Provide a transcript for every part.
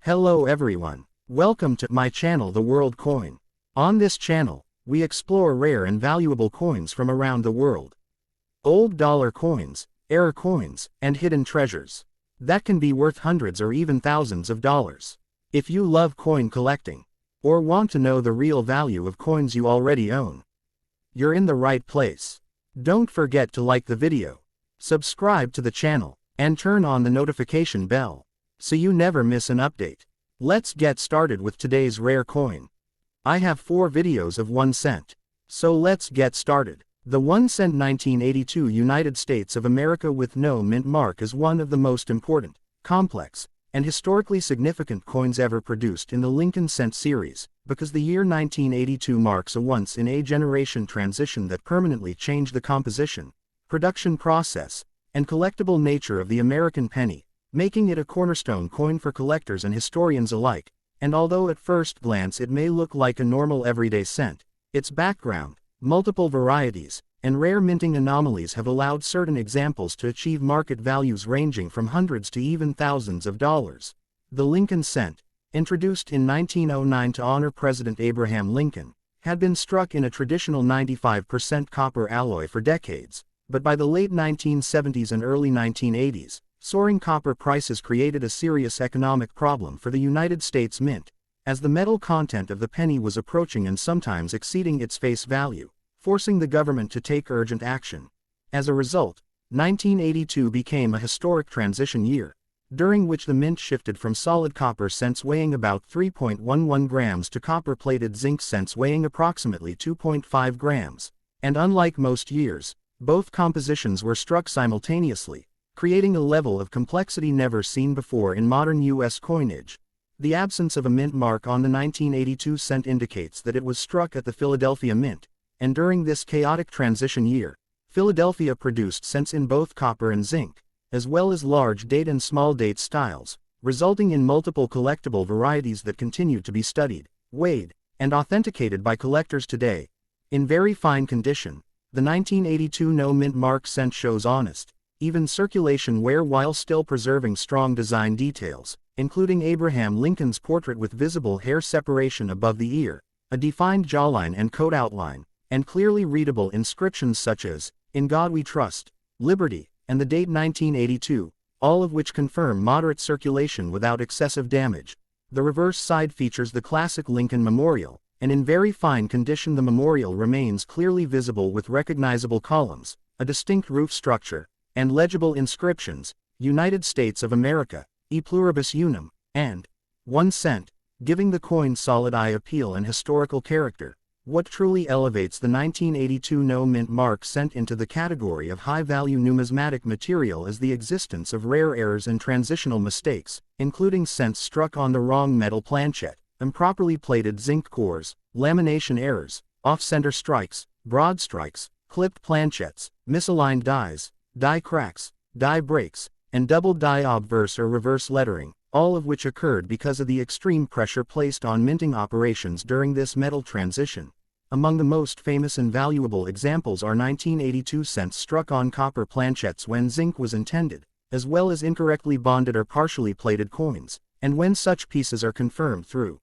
Hello everyone. Welcome to my channel The World Coin. On this channel, we explore rare and valuable coins from around the world. Old dollar coins, error coins, and hidden treasures that can be worth hundreds or even thousands of dollars. If you love coin collecting, or want to know the real value of coins you already own, you're in the right place. Don't forget to like the video, subscribe to the channel, and turn on the notification bell, so you never miss an update. Let's get started with today's rare coin. I have 4 videos of 1 cent. So let's get started. The 1 cent 1982 United States of America with no mint mark is one of the most important, complex, and historically significant coins ever produced in the Lincoln Cent series, because the year 1982 marks a once-in-a-generation transition that permanently changed the composition, production process, and collectible nature of the American penny, making it a cornerstone coin for collectors and historians alike. And although at first glance it may look like a normal everyday cent, its background, multiple varieties, and rare minting anomalies have allowed certain examples to achieve market values ranging from hundreds to even thousands of dollars. The Lincoln Cent, introduced in 1909 to honor President Abraham Lincoln, had been struck in a traditional 95% copper alloy for decades, but by the late 1970s and early 1980s, soaring copper prices created a serious economic problem for the United States Mint, as the metal content of the penny was approaching and sometimes exceeding its face value, forcing the government to take urgent action. As a result, 1982 became a historic transition year, during which the mint shifted from solid copper cents weighing about 3.11 grams to copper-plated zinc cents weighing approximately 2.5 grams, and unlike most years, both compositions were struck simultaneously, creating a level of complexity never seen before in modern U.S. coinage. The absence of a mint mark on the 1982 cent indicates that it was struck at the Philadelphia Mint, and during this chaotic transition year, Philadelphia produced cents in both copper and zinc, as well as large date and small date styles, resulting in multiple collectible varieties that continue to be studied, weighed, and authenticated by collectors today. In very fine condition, the 1982 no mint mark cent shows honest, even circulation wear while still preserving strong design details, including Abraham Lincoln's portrait with visible hair separation above the ear, a defined jawline and coat outline, and clearly readable inscriptions such as, "In God We Trust," "Liberty," and the date 1982, all of which confirm moderate circulation without excessive damage. The reverse side features the classic Lincoln Memorial, and in very fine condition the memorial remains clearly visible with recognizable columns, a distinct roof structure, and legible inscriptions, "United States of America, E Pluribus Unum," and 1 cent, giving the coin solid eye appeal and historical character. What truly elevates the 1982 no mint mark cent into the category of high-value numismatic material is the existence of rare errors and transitional mistakes, including cents struck on the wrong metal planchet, improperly plated zinc cores, lamination errors, off-center strikes, broad strikes, clipped planchets, misaligned dies, die cracks, die breaks, and double die obverse or reverse lettering, all of which occurred because of the extreme pressure placed on minting operations during this metal transition. Among the most famous and valuable examples are 1982 cents struck on copper planchets when zinc was intended, as well as incorrectly bonded or partially plated coins, and when such pieces are confirmed through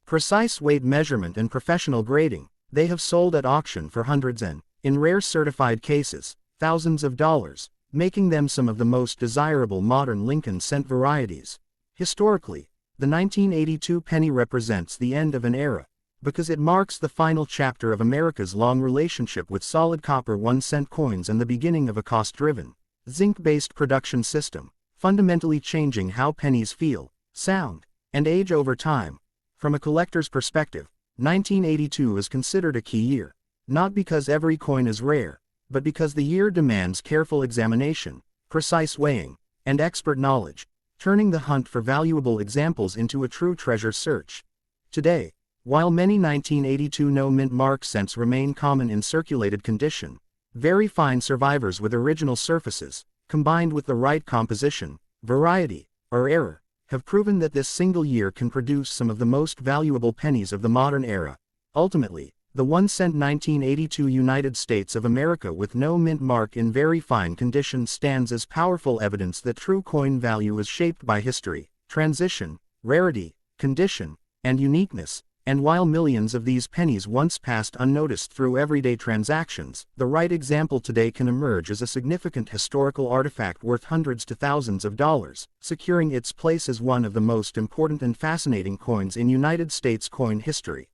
precise weight measurement and professional grading, they have sold at auction for hundreds and, in rare certified cases, thousands of dollars, making them some of the most desirable modern Lincoln cent varieties. Historically, the 1982 penny represents the end of an era, because it marks the final chapter of America's long relationship with solid copper 1 cent coins and the beginning of a cost-driven, zinc-based production system, fundamentally changing how pennies feel, sound, and age over time. From a collector's perspective, 1982 is considered a key year, not because every coin is rare, but because the year demands careful examination, precise weighing, and expert knowledge, turning the hunt for valuable examples into a true treasure search. Today, while many 1982 no mint mark cents remain common in circulated condition, very fine survivors with original surfaces, combined with the right composition, variety, or error, have proven that this single year can produce some of the most valuable pennies of the modern era. Ultimately, the 1 cent 1982 United States of America with no mint mark in very fine condition stands as powerful evidence that true coin value is shaped by history, transition, rarity, condition, and uniqueness, and while millions of these pennies once passed unnoticed through everyday transactions, the right example today can emerge as a significant historical artifact worth hundreds to thousands of dollars, securing its place as one of the most important and fascinating coins in United States coin history.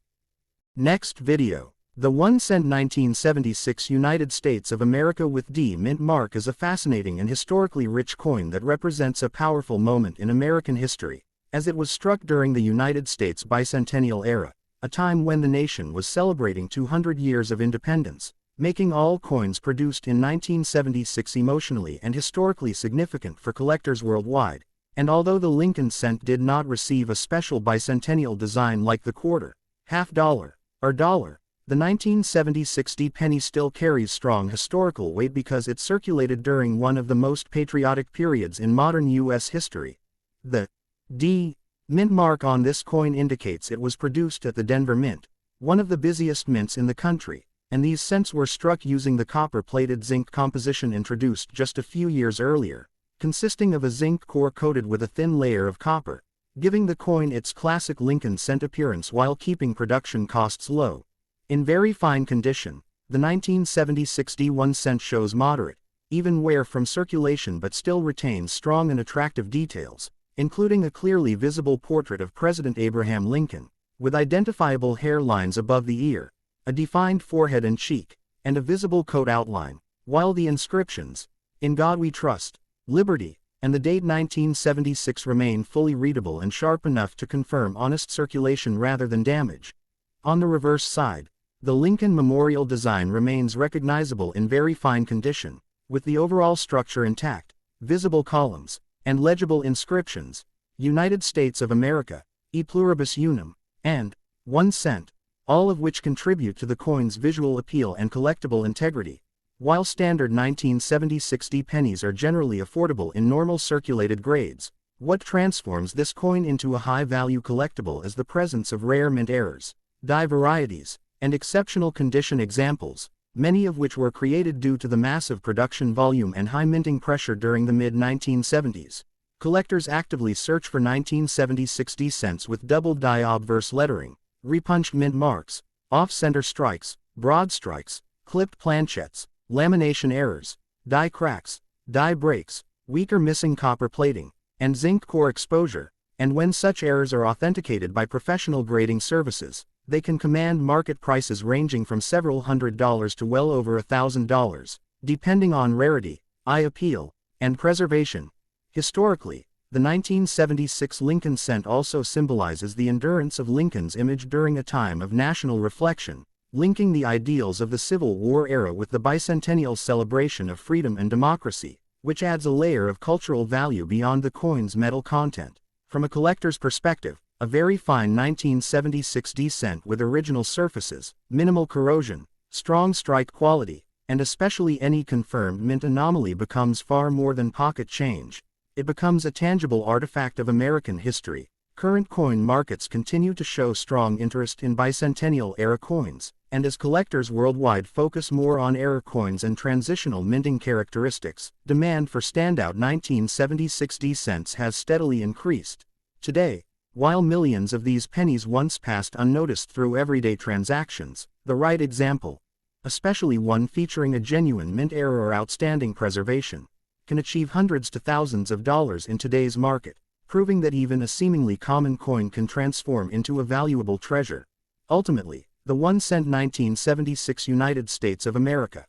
Next video. The 1 cent 1976 United States of America with D mint mark is a fascinating and historically rich coin that represents a powerful moment in American history, as it was struck during the United States bicentennial era, a time when the nation was celebrating 200 years of independence, making all coins produced in 1976 emotionally and historically significant for collectors worldwide. And although the Lincoln cent did not receive a special bicentennial design like the quarter, half dollar, or dollar, the 1976 D penny still carries strong historical weight because it circulated during one of the most patriotic periods in modern U.S. history. The D mint mark on this coin indicates it was produced at the Denver Mint, one of the busiest mints in the country, and these cents were struck using the copper-plated zinc composition introduced just a few years earlier, consisting of a zinc core coated with a thin layer of copper, giving the coin its classic Lincoln cent appearance while keeping production costs low. In very fine condition, the 1976 D 1 cent shows moderate, even wear from circulation but still retains strong and attractive details, including a clearly visible portrait of President Abraham Lincoln, with identifiable hairlines above the ear, a defined forehead and cheek, and a visible coat outline, while the inscriptions, "In God We Trust," "Liberty," and the date 1976 remain fully readable and sharp enough to confirm honest circulation rather than damage. On the reverse side, the Lincoln Memorial design remains recognizable in very fine condition, with the overall structure intact, visible columns, and legible inscriptions, "United States of America, E Pluribus Unum," and 1 cent, all of which contribute to the coin's visual appeal and collectible integrity. While standard 1976 D pennies are generally affordable in normal circulated grades, what transforms this coin into a high-value collectible is the presence of rare mint errors, die varieties, and exceptional condition examples, many of which were created due to the massive production volume and high minting pressure during the mid-1970s. Collectors actively search for 1976 D cents with double die obverse lettering, repunched mint marks, off-center strikes, broad strikes, clipped planchettes, lamination errors, die cracks, die breaks, weak or missing copper plating, and zinc core exposure, and when such errors are authenticated by professional grading services, they can command market prices ranging from several $100s to well over $1,000, depending on rarity, eye appeal, and preservation. Historically, the 1976 Lincoln cent also symbolizes the endurance of Lincoln's image during a time of national reflection, linking the ideals of the Civil War era with the bicentennial celebration of freedom and democracy, which adds a layer of cultural value beyond the coin's metal content. From a collector's perspective, a very fine 1976 D cent with original surfaces, minimal corrosion, strong strike quality, and especially any confirmed mint anomaly becomes far more than pocket change. It becomes a tangible artifact of American history. Current coin markets continue to show strong interest in bicentennial-era coins, and as collectors worldwide focus more on era coins and transitional minting characteristics, demand for standout 1976 D cents has steadily increased. Today, while millions of these pennies once passed unnoticed through everyday transactions, the right example, especially one featuring a genuine mint error or outstanding preservation, can achieve hundreds to thousands of dollars in today's market, proving that even a seemingly common coin can transform into a valuable treasure. Ultimately, the 1 cent 1976 United States of America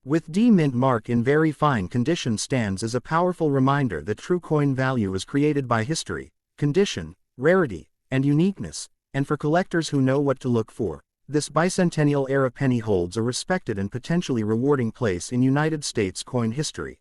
with D mint mark in very fine condition stands as a powerful reminder that true coin value is created by history, condition, rarity, and uniqueness, and for collectors who know what to look for, this bicentennial-era penny holds a respected and potentially rewarding place in United States coin history.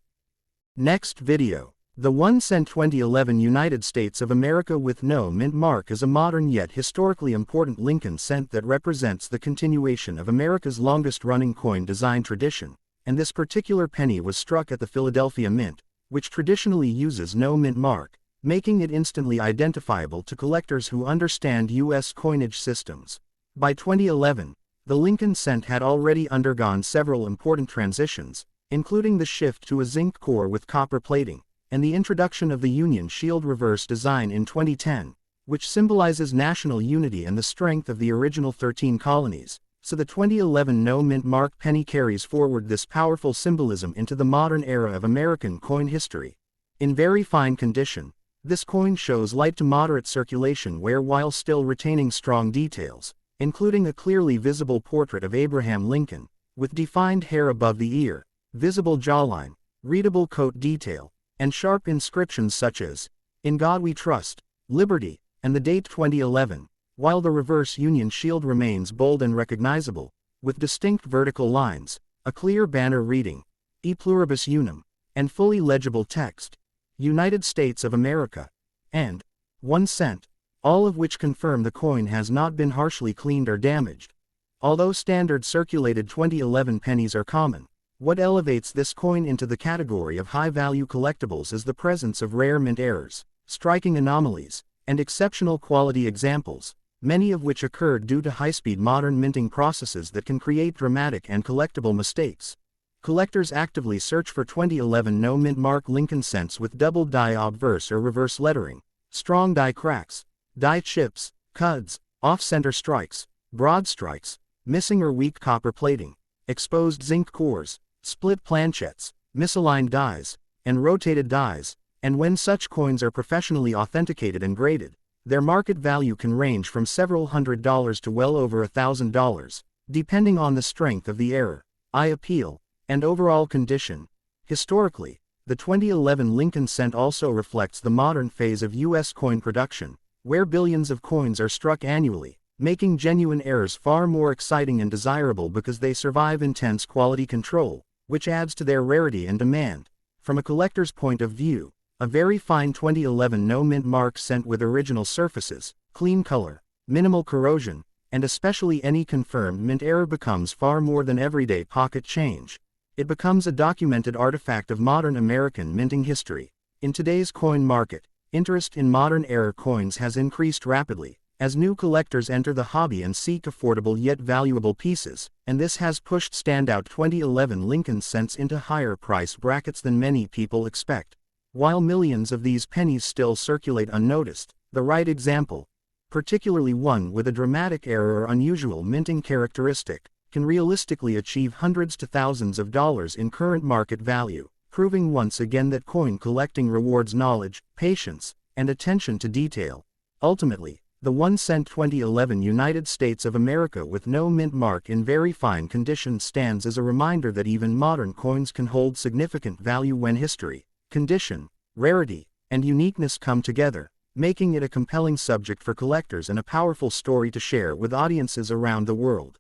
Next video. The 1 cent 2011 United States of America with no mint mark is a modern yet historically important Lincoln cent that represents the continuation of America's longest-running coin design tradition, and this particular penny was struck at the Philadelphia Mint, which traditionally uses no mint mark, making it instantly identifiable to collectors who understand U.S. coinage systems. By 2011, the Lincoln cent had already undergone several important transitions, including the shift to a zinc core with copper plating, and the introduction of the Union Shield reverse design in 2010, which symbolizes national unity and the strength of the original 13 colonies. So the 2011 no mint mark penny carries forward this powerful symbolism into the modern era of American coin history. In very fine condition, this coin shows light to moderate circulation wear while still retaining strong details, including a clearly visible portrait of Abraham Lincoln, with defined hair above the ear, visible jawline, readable coat detail, and sharp inscriptions such as, "In God We Trust," "Liberty," and the date 2011. While the reverse Union shield remains bold and recognizable, with distinct vertical lines, a clear banner reading, "E Pluribus Unum," and fully legible text, "United States of America," and 1 cent, all of which confirm the coin has not been harshly cleaned or damaged. Although standard circulated 2011 pennies are common, what elevates this coin into the category of high-value collectibles is the presence of rare mint errors, striking anomalies, and exceptional quality examples, many of which occurred due to high-speed modern minting processes that can create dramatic and collectible mistakes. Collectors actively search for 2011 no mint mark Lincoln cents with double die obverse or reverse lettering, strong die cracks, die chips, cuds, off-center strikes, broad strikes, missing or weak copper plating, exposed zinc cores, split planchets, misaligned dies, and rotated dies, and when such coins are professionally authenticated and graded, their market value can range from several $100s to well over $1,000, depending on the strength of the error, eye appeal, and overall condition. Historically, the 2011 Lincoln cent also reflects the modern phase of U.S. coin production, where billions of coins are struck annually, making genuine errors far more exciting and desirable because they survive intense quality control, which adds to their rarity and demand. From a collector's point of view, a very fine 2011 no mint mark cent with original surfaces, clean color, minimal corrosion, and especially any confirmed mint error becomes far more than everyday pocket change. It becomes a documented artifact of modern American minting history. In today's coin market, interest in modern era coins has increased rapidly, as new collectors enter the hobby and seek affordable yet valuable pieces, and this has pushed standout 2011 Lincoln cents into higher price brackets than many people expect. While millions of these pennies still circulate unnoticed, the right example, particularly one with a dramatic error or unusual minting characteristic, can realistically achieve hundreds to thousands of dollars in current market value, proving once again that coin collecting rewards knowledge, patience, and attention to detail. Ultimately, the 1 cent 2011 United States of America with no mint mark in very fine condition stands as a reminder that even modern coins can hold significant value when history, condition, rarity, and uniqueness come together, making it a compelling subject for collectors and a powerful story to share with audiences around the world.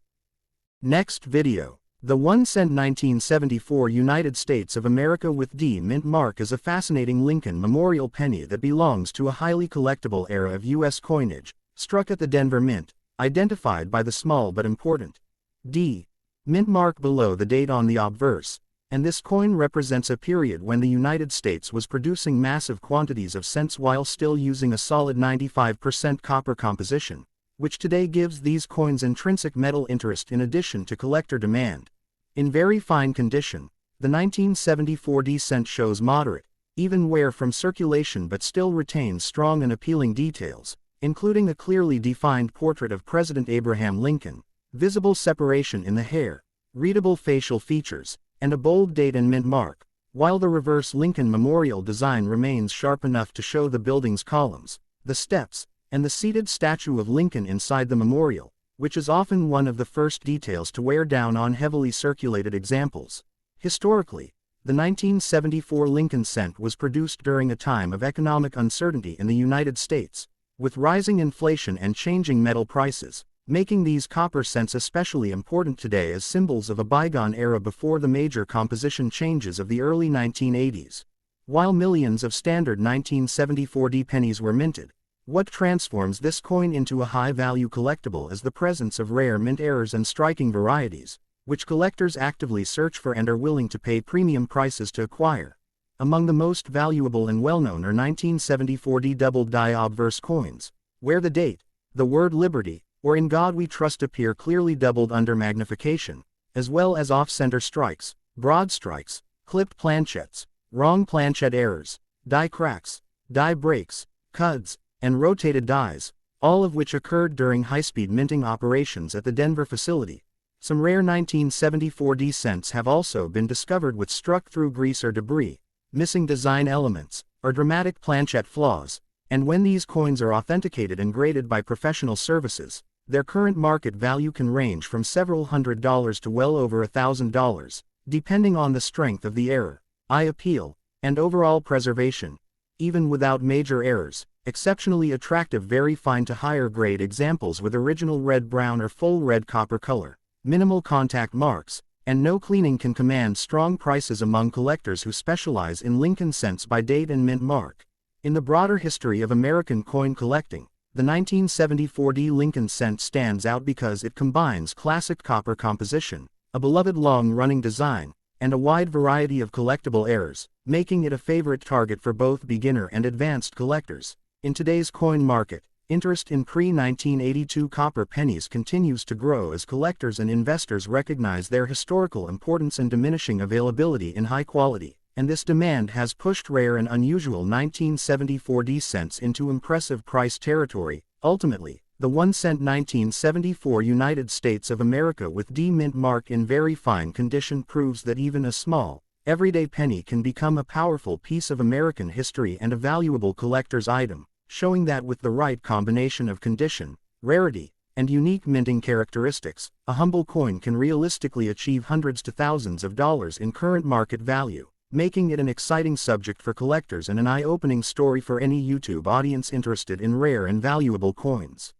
Next video. The 1 cent 1974 United States of America with D mint mark is a fascinating Lincoln Memorial penny that belongs to a highly collectible era of U.S. coinage, struck at the Denver Mint, identified by the small but important D mint mark below the date on the obverse, and this coin represents a period when the United States was producing massive quantities of cents while still using a solid 95% copper composition, which today gives these coins intrinsic metal interest in addition to collector demand. In very fine condition, the 1974 D cent shows moderate, even wear from circulation but still retains strong and appealing details, including a clearly defined portrait of President Abraham Lincoln, visible separation in the hair, readable facial features, and a bold date and mint mark, while the reverse Lincoln Memorial design remains sharp enough to show the building's columns, the steps, and the seated statue of Lincoln inside the memorial, which is often one of the first details to wear down on heavily circulated examples. Historically, the 1974 Lincoln cent was produced during a time of economic uncertainty in the United States, with rising inflation and changing metal prices, making these copper cents especially important today as symbols of a bygone era before the major composition changes of the early 1980s. While millions of standard 1974 D pennies were minted, what transforms this coin into a high-value collectible is the presence of rare mint errors and striking varieties, which collectors actively search for and are willing to pay premium prices to acquire. Among the most valuable and well-known are 1974 D doubled die obverse coins, where the date, the word Liberty, or In God We Trust appear clearly doubled under magnification, as well as off-center strikes, broad strikes, clipped planchets, wrong planchet errors, die cracks, die breaks, cuds, and rotated dies, all of which occurred during high-speed minting operations at the Denver facility. Some rare 1974 cents have also been discovered with struck-through grease or debris, missing design elements, or dramatic planchette flaws, and when these coins are authenticated and graded by professional services, their current market value can range from several $100s to well over $1,000, depending on the strength of the error, eye appeal, and overall preservation. Even without major errors, exceptionally attractive very fine to higher grade examples with original red-brown or full red copper color, minimal contact marks, and no cleaning can command strong prices among collectors who specialize in Lincoln cents by date and mint mark. In the broader history of American coin collecting, the 1974 Lincoln cent stands out because it combines classic copper composition, a beloved long-running design, and a wide variety of collectible errors, making it a favorite target for both beginner and advanced collectors. In today's coin market, interest in pre-1982 copper pennies continues to grow as collectors and investors recognize their historical importance and diminishing availability in high quality, and this demand has pushed rare and unusual 1974 cents into impressive price territory. Ultimately, the 1 cent 1974 United States of America with D mint mark in very fine condition proves that even a small, everyday penny can become a powerful piece of American history and a valuable collector's item, showing that with the right combination of condition, rarity, and unique minting characteristics, a humble coin can realistically achieve hundreds to thousands of dollars in current market value, making it an exciting subject for collectors and an eye-opening story for any YouTube audience interested in rare and valuable coins.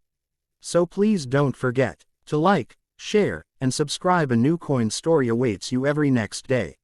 So please don't forget to like, share, and subscribe. A new coin story awaits you every next day.